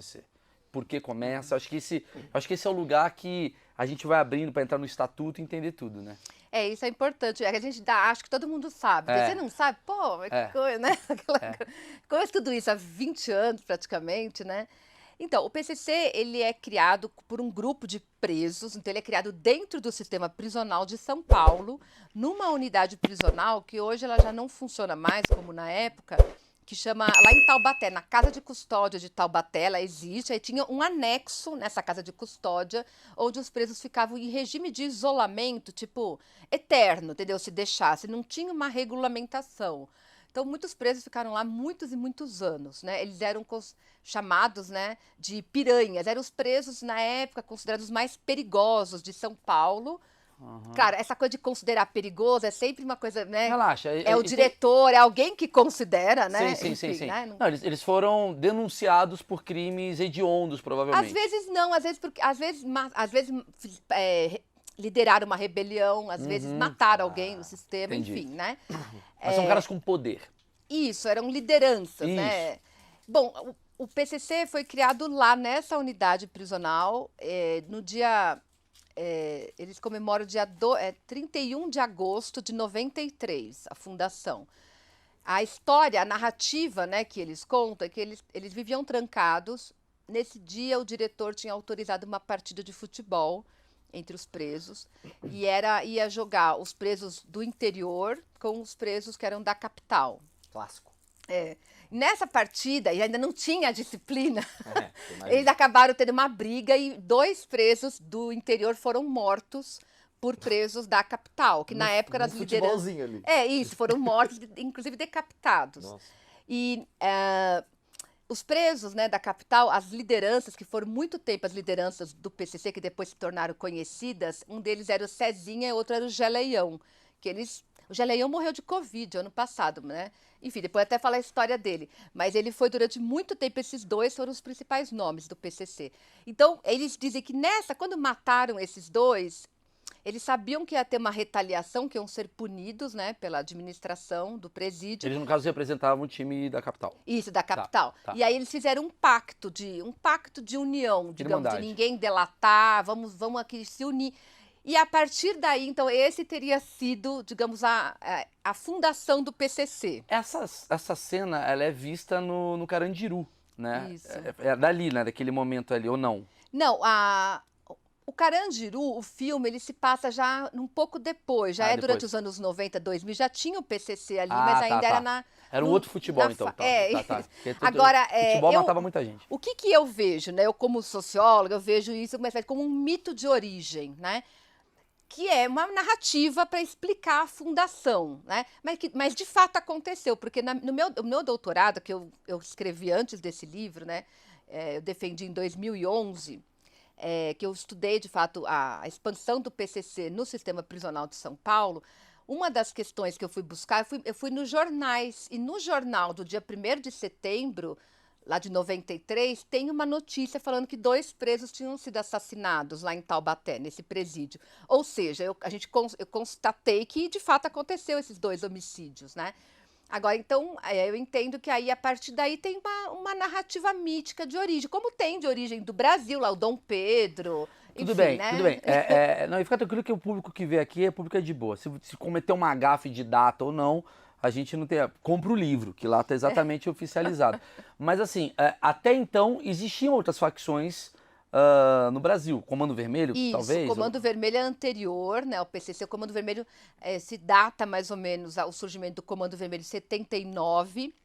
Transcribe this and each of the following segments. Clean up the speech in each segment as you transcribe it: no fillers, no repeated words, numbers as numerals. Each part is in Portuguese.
PCC? Por que começa? Acho que esse é o lugar que a gente vai abrindo para entrar no estatuto e entender tudo, né? Isso é importante. É que a gente acho que todo mundo sabe. É. Você não sabe? Pô, mas que coisa, né? Começa tudo isso há 20 anos, praticamente, né? Então, o PCC, ele é criado por um grupo de presos, então ele é criado dentro do sistema prisional de São Paulo, numa unidade prisional que hoje ela já não funciona mais como na época, que chama, lá em Taubaté, na Casa de Custódia de Taubaté, ela existe, aí tinha um anexo nessa Casa de Custódia, onde os presos ficavam em regime de isolamento, tipo, eterno, entendeu? Se deixasse, não tinha uma regulamentação. Então, muitos presos ficaram lá muitos e muitos anos, né? Eles eram chamados, né, de piranhas. Eram os presos, na época, considerados os mais perigosos de São Paulo. Claro, essa coisa de considerar perigoso é sempre uma coisa, né? Relaxa. É o diretor, é alguém que considera, né? Sim. Enfim, né? Não, eles foram denunciados por crimes hediondos, provavelmente. Às vezes não, às vezes lideraram uma rebelião, às vezes mataram alguém no sistema, entendi. enfim, né? Mas são caras com poder. Isso, eram lideranças, né? Bom, o PCC foi criado lá nessa unidade prisional, no dia... eles comemoram o dia 31 de agosto de 93, a fundação. A história, a narrativa, né, que eles contam é que eles viviam trancados. Nesse dia, o diretor tinha autorizado uma partida de futebol entre os presos e ia jogar os presos do interior com os presos que eram da capital. Clássico. Nessa partida, e ainda não tinha disciplina, eles acabaram tendo uma briga e 2 presos do interior foram mortos por presos da capital, que na época eram as lideranças. Ali. Isso, foram mortos, inclusive decapitados. Nossa. E os presos, né, da capital, as lideranças, que foram muito tempo as lideranças do PCC, que depois se tornaram conhecidas, um deles era o Cezinha e outro era o Geleião, o Geleião morreu de Covid ano passado, né? Enfim, depois até falar a história dele. Mas ele foi durante muito tempo, esses 2 foram os principais nomes do PCC. Então, eles dizem que quando mataram esses 2, eles sabiam que ia ter uma retaliação, que iam ser punidos, né, pela administração do presídio. Eles, no caso, representavam o time da capital. Isso, da capital. Tá. E aí eles fizeram um pacto de união, digamos, Irmandade. de ninguém delatar, vamos aqui se unir. E a partir daí, então, esse teria sido, digamos, a fundação do PCC. Essa cena, ela é vista no Carandiru, né? Isso. É dali, né? Daquele momento ali, ou não? Não, o Carandiru, o filme, ele se passa já um pouco depois, já depois. Durante os anos 90, 2000, já tinha o PCC ali, mas ainda era na... Era um outro futebol, então. Agora, futebol matava muita gente. O que eu vejo, né? Eu como socióloga, eu vejo isso como um mito de origem, né? Que é uma narrativa para explicar a fundação, né? Mas de fato aconteceu, porque no meu doutorado, que eu escrevi antes desse livro, né? Eu defendi em 2011, que eu estudei, de fato, a expansão do PCC no sistema prisional de São Paulo. Uma das questões que eu fui buscar, eu fui nos jornais, e no jornal do dia 1º de setembro, lá de 93, tem uma notícia falando que 2 presos tinham sido assassinados lá em Taubaté, nesse presídio. Ou seja, eu constatei que, de fato, aconteceu esses 2 homicídios, né? Agora, então, eu entendo que aí, a partir daí, tem uma narrativa mítica de origem, como tem de origem do Brasil, lá o Dom Pedro, Tudo enfim, bem, né? tudo bem. Não, e fica tranquilo que o público que vê aqui é público de boa. Se cometer uma gafe de data ou não, a gente não tem... Compra o livro, que lá está exatamente oficializado. Mas assim, até então existiam outras facções no Brasil. Comando Vermelho, talvez? Isso, o Comando Vermelho é anterior, né? O PCC, o Comando Vermelho se data mais ou menos ao surgimento do Comando Vermelho em 79,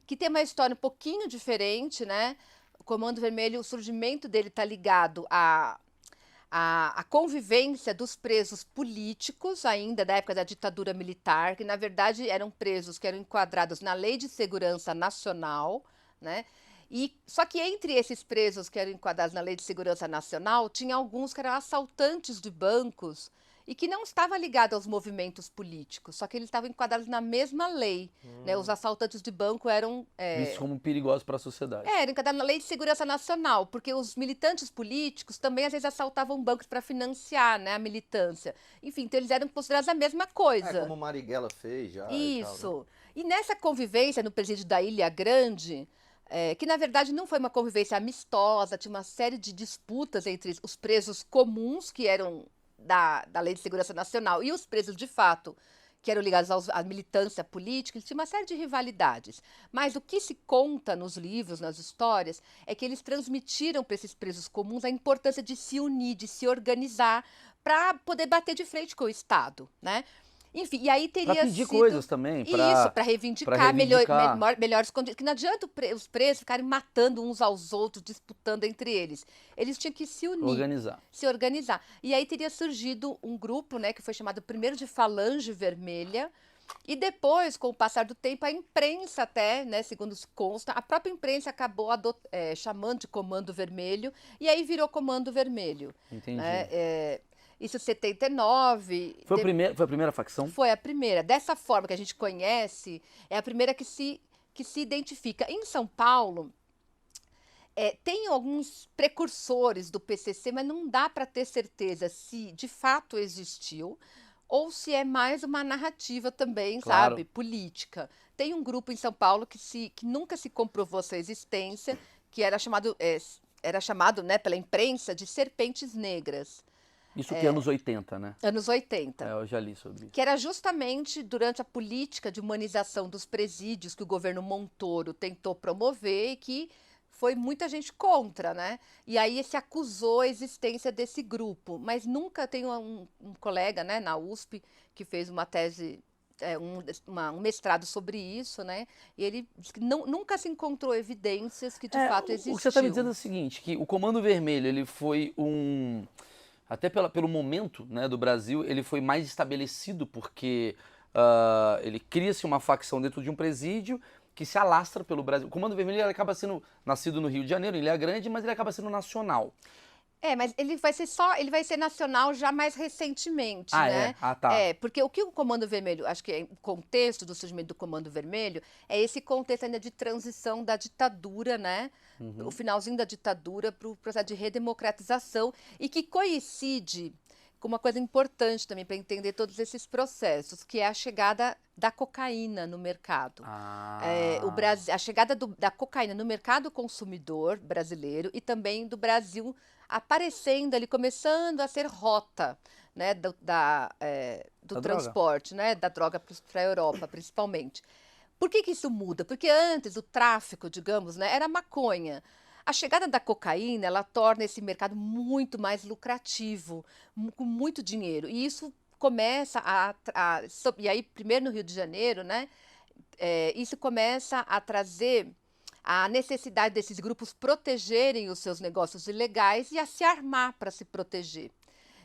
que tem uma história um pouquinho diferente, né? O Comando Vermelho, o surgimento dele está ligado a convivência dos presos políticos, ainda da época da ditadura militar, que na verdade eram presos que eram enquadrados na Lei de Segurança Nacional, né? Só que entre esses presos que eram enquadrados na Lei de Segurança Nacional, tinha alguns que eram assaltantes de bancos e que não estavam ligados aos movimentos políticos, só que eles estavam enquadrados na mesma lei, né? Os assaltantes de banco eram... Vistos como perigosos para a sociedade. Eram enquadrados na Lei de Segurança Nacional, porque os militantes políticos também, às vezes, assaltavam bancos para financiar, né, a militância. Enfim, então eles eram considerados a mesma coisa. Como Marighella fez já. Isso. E tal, né? E nessa convivência no presídio da Ilha Grande... que na verdade não foi uma convivência amistosa, tinha uma série de disputas entre os presos comuns, que eram da Lei de Segurança Nacional, e os presos de fato, que eram ligados à militância política, eles tinham uma série de rivalidades. Mas o que se conta nos livros, nas histórias, é que eles transmitiram para esses presos comuns a importância de se unir, de se organizar, para poder bater de frente com o Estado, né? Enfim, e aí Para teria pedir sido coisas também, isso, para para reivindicar reivindicar, melhores condições. Que não adianta os presos ficarem matando uns aos outros, disputando entre eles. Eles tinham que se unir, organizar. se organizar. E aí teria surgido um grupo, né, que foi chamado primeiro de Falange Vermelha, e depois, com o passar do tempo, a imprensa até, né, segundo se consta, a própria imprensa acabou chamando de Comando Vermelho, e aí virou Comando Vermelho, Entendi. né? Isso em 79, Foi a primeira facção? foi a primeira. Dessa forma que a gente conhece, é a primeira que se identifica. Em São Paulo, tem alguns precursores do PCC, mas não dá para ter certeza se de fato existiu ou se é mais uma narrativa também, Claro. sabe, política. Tem um grupo em São Paulo que nunca se comprovou sua existência, que era chamado, né, pela imprensa de Serpentes Negras, Isso que é anos 80, né? anos 80. Eu já li sobre isso. Que era justamente durante a política de humanização dos presídios que o governo Montoro tentou promover e que foi muita gente contra, né? E aí se acusou a existência desse grupo, mas nunca tem um colega, né, na USP que fez uma tese, um mestrado sobre isso, né? E ele disse que nunca se encontrou evidências que de fato O que você está me dizendo é existiu. o seguinte, que o Comando Vermelho, ele foi até pelo momento, né, do Brasil, ele foi mais estabelecido porque ele cria-se uma facção dentro de um presídio que se alastra pelo Brasil. O Comando Vermelho ele acaba sendo nascido no Rio de Janeiro, em Ilha Grande, mas ele acaba sendo nacional. Mas ele vai ser nacional já mais recentemente, Ah, né? é? Ah, tá. Porque o que o Comando Vermelho, acho que o contexto do surgimento do Comando Vermelho é esse contexto ainda de transição da ditadura, né? O finalzinho da ditadura para o processo de redemocratização e que coincide com uma coisa importante também para entender todos esses processos, que é a chegada da cocaína no mercado. Ah, A chegada da cocaína no mercado consumidor brasileiro e também do Brasil aparecendo ali, começando a ser rota, né, do da droga. transporte, né, da droga para a Europa, principalmente. Por que isso muda? Porque antes o tráfico, digamos, né, era maconha. A chegada da cocaína, ela torna esse mercado muito mais lucrativo, com muito dinheiro. E isso começa e aí, primeiro no Rio de Janeiro, né, isso começa a trazer a necessidade desses grupos protegerem os seus negócios ilegais e a se armar para se proteger.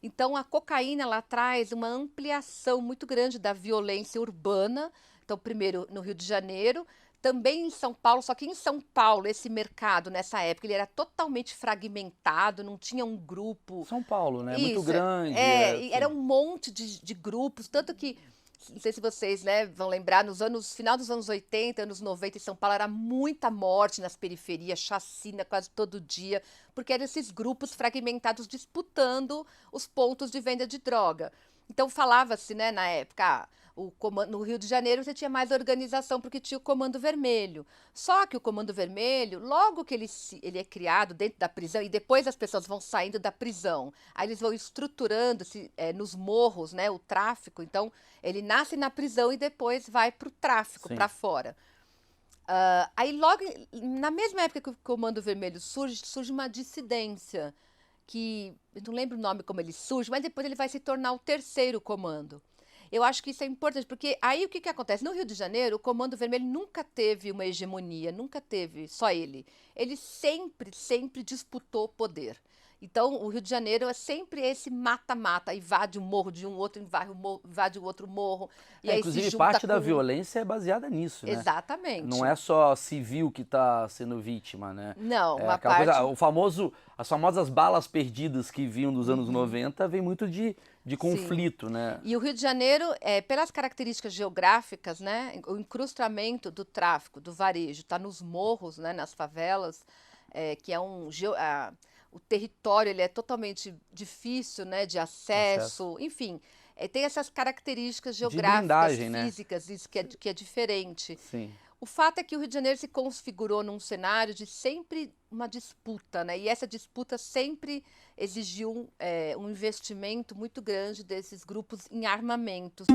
Então, a cocaína ela traz uma ampliação muito grande da violência urbana. Então, primeiro no Rio de Janeiro, também em São Paulo, só que em São Paulo, esse mercado, nessa época, ele era totalmente fragmentado, não tinha um grupo. São Paulo, né? Muito Isso, grande. e era um monte de grupos, tanto que não sei se vocês, né, vão lembrar, final dos anos 80, anos 90, em São Paulo, era muita morte nas periferias, chacina quase todo dia, porque eram esses grupos fragmentados disputando os pontos de venda de droga. Então falava-se, né, na época, no Rio de Janeiro você tinha mais organização porque tinha o Comando Vermelho. Só que o Comando Vermelho, logo que ele é criado dentro da prisão, e depois as pessoas vão saindo da prisão, aí eles vão estruturando-se nos morros, né, o tráfico. Então, ele nasce na prisão e depois vai para o tráfico, Sim. para fora. Aí logo, na mesma época que o Comando Vermelho surge uma dissidência, que eu não lembro o nome como ele surge, mas depois ele vai se tornar o terceiro comando. Eu acho que isso é importante, porque aí o que acontece? No Rio de Janeiro, o Comando Vermelho nunca teve uma hegemonia, nunca teve só ele. Ele sempre, sempre disputou poder. Então, o Rio de Janeiro é sempre esse mata-mata, invade um morro de um, outro invade o outro morro, e aí se Inclusive, junta parte da com. violência é baseada nisso, né? Não Exatamente. é só civil que está sendo vítima, né? Não, É uma aquela coisa, parte. as famosas balas perdidas que vinham dos anos Uhum, 90 vem muito de sim. conflito, né? E o Rio de Janeiro, pelas características geográficas, né, o incrustamento do tráfico, do varejo, está nos morros, né, nas favelas, que é o território ele é totalmente difícil, né, de Acesso. acesso, enfim, tem essas características De geográficas, blindagem, né? físicas, isso que é diferente. Sim. O fato é que o Rio de Janeiro se configurou num cenário de sempre uma disputa, né? E essa disputa sempre exigiu um investimento muito grande desses grupos em armamentos.